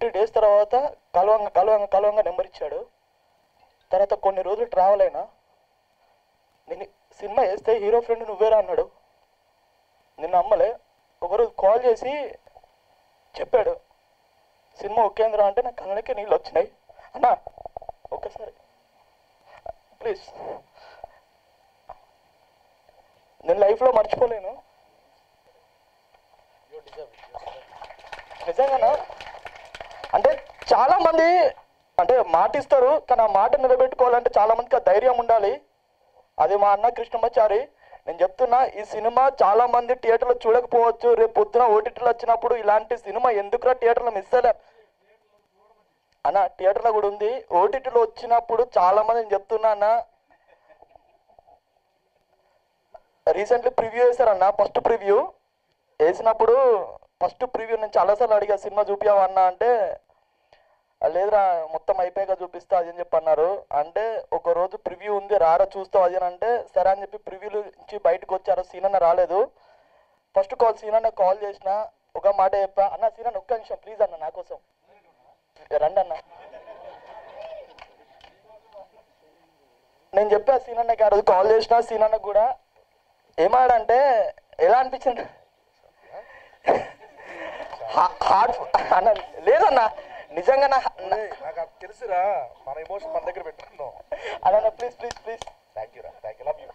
20 days తర్వాత కలవంగా number ఇచ్చాడు. తర్వాత కొన్ని రోజులు ట్రావెల్ అయినా, నేను సినిమా వేస్తే హీరో ఫ్రెండ్ నువ్వేరా అన్నాడు. నిన్న అమ్మలే ఒకరోజు కాల్ చేసి చెప్పాడు సినిమా ఒకేంద్ర అంటే నా కళ్ళకే నీళ్ళు వచ్చినాయి. అన్నా ఒక్కసారి ప్లీజ్, నేను లైఫ్లో మర్చిపోలేను నిజంగానా. అంటే చాలామంది అంటే మాట ఇస్తారు, కానీ ఆ మాట నిలబెట్టుకోవాలంటే చాలామందికి ఆ ధైర్యం ఉండాలి. అది మా అన్న కృష్ణమాచారి. నేను చెప్తున్నా, ఈ సినిమా చాలామంది థియేటర్లో చూడకపోవచ్చు. రేపు పొద్దున ఓటీటీలో వచ్చినప్పుడు ఇలాంటి సినిమా ఎందుకురా థియేటర్లో మిస్ అయ్యలే అన్న, థియేటర్లో కూడా ఉంది. ఓటీటీలో వచ్చినప్పుడు చాలామంది నేను చెప్తున్నా అన్న, రీసెంట్లీ ప్రివ్యూ వేశారన్న. ఫస్ట్ ప్రివ్యూ వేసినప్పుడు నేను చాలాసార్లు అడిగా సినిమా చూపించావా అన్న అంటే, లేదురా మొత్తం అయిపోయాక చూపిస్తా అది అని చెప్పి అన్నారు. అంటే ఒక రోజు ప్రివ్యూ ఉంది రారా చూస్తావు అది అని అంటే, సరే అని చెప్పి ప్రివ్యూ నుంచి బయటకు వచ్చారు. సీనన్న రాలేదు. ఫస్ట్ కాల్ సీనన్న కాల్ చేసిన ఒక మాట చెప్పా, అన్న సీనన్న ఒక్క నిమిషం ప్లీజ్ అన్న నా కోసం రండి అన్న. నేను చెప్పా సీనన్నకి, ఆ రోజు కాల్ చేసిన సీనన్న కూడా ఏమాడంటే ఎలా అనిపించింది హార్ట్ అన్న. లేదన్నా నిజంగా నాకు తెలుసురా, మన ఎమోషన్ మన దగ్గర పెట్టుకున్నాం అన్న. Please please please, thank you రా, థ్యాంక్ యూ, లవ్ యూ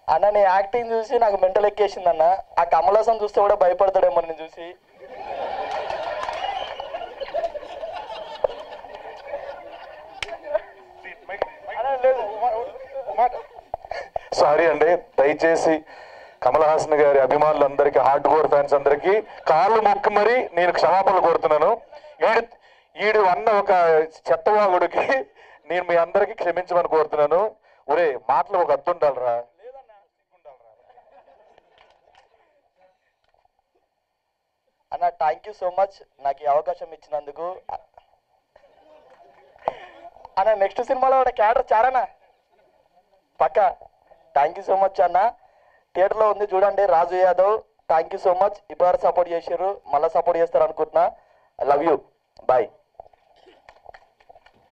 అన్న. నీ యాక్టింగ్ చూసి నాకు మెంటల్ ఎక్కేసింది అన్న. ఆ కమలాసం చూస్తే కూడా భయపడతాడేమో నేను చూసి. సారీ అండి, దయచేసి కమల్ హాసన్ గారి అభిమానులందరికీ, హార్డ్ కోర్ ఫ్యాన్స్ అందరికీ కాళ్ళు మొక్కి మరి నేను క్షమాపణలు కోరుతున్నాను. ఈడు అన్న ఒక చెత్తవాగుడికి నేను మీ అందరికీ క్షమించమని కోరుతున్నాను. ఒరే మాటలు ఒక అర్థం ఉండాలిరా. అన్న థ్యాంక్ యూ సో మచ్ నాకు ఈ అవకాశం ఇచ్చినందుకు అన్న. నెక్స్ట్ సినిమాలో ఒక క్యారెక్టర్ చారనా పక్క. థ్యాంక్ యూ సో మచ్ అన్న. థియేటర్లో ఉంది చూడండి, Raju Yadav. Thank you so much. ఇప్పటివరకు సపోర్ట్ చేశారు, మళ్ళీ సపోర్ట్ చేస్తారు అనుకుంటున్నా. I love you, bye.